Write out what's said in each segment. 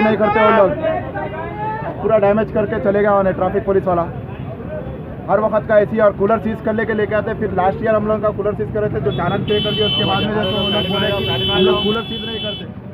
नहीं करते वो लोग, पूरा डैमेज करके चले गया उन्हें ट्रैफिक पुलिस वाला। हर वक्त का एसी और कूलर सीज कर लेके लेके आते। फिर लास्ट ईयर हम लोग का कूलर सीज कर रहे थे, जो चालान पे कर दिया उसके बाद में जैसे वो लोग बोले कि हम लोग कूलर सीज नहीं करते।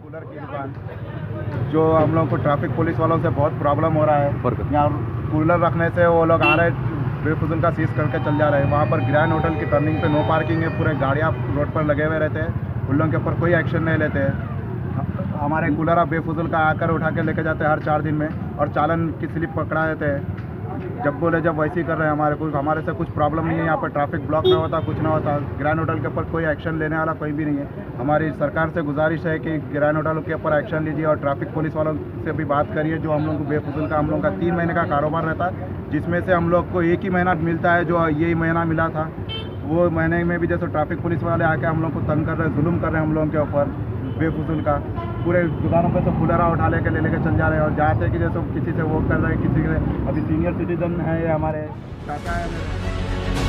कूलर की दुकान जो हम लोग को ट्रैफिक पुलिस वालों से बहुत प्रॉब्लम हो रहा है। यहाँ कूलर रखने से वो लोग आ रहे बेफजूल का सीज करके चल जा रहे हैं। वहाँ पर ग्रैंड होटल की टर्निंग पे नो पार्किंग है, पूरे गाड़ियाँ रोड पर लगे हुए रहते हैं, उन लोगों के ऊपर कोई एक्शन नहीं लेते हैं। हमारे कूलर आप बेफजूल का आकर उठा के लेके जाते हैं हर 4 दिन में, और चालान की स्लिप पकड़ा देते हैं। जब बोले जब वैसे ही कर रहे हैं। हमारे से कुछ प्रॉब्लम नहीं है, यहाँ पर ट्रैफिक ब्लॉक ना होता, कुछ ना होता। ग्रैंड होटल के ऊपर कोई एक्शन लेने वाला कोई भी नहीं है। हमारी सरकार से गुजारिश है कि ग्रैंड होटल के ऊपर एक्शन लीजिए, और ट्रैफिक पुलिस वालों से भी बात करिए। जो हम लोग को बेफजूल का हम लोग का 3 महीने का कारोबार रहता है, जिसमें से हम लोग को 1 ही महीना मिलता है, जो यही महीना मिला था। वो महीने में भी जैसे ट्रैफिक पुलिस वाले आके हम लोग को तंग कर रहे हैं, जुल्म कर रहे हैं हम लोगों के ऊपर बेफजूल का। पूरे दुकानों पे से कूलर उठा लेके लेके चल जा रहे हैं, और जाते हैं कि जैसे किसी से वो कर रहे हैं, किसी के अभी सीनियर सिटीजन है, ये हमारे चाचा है।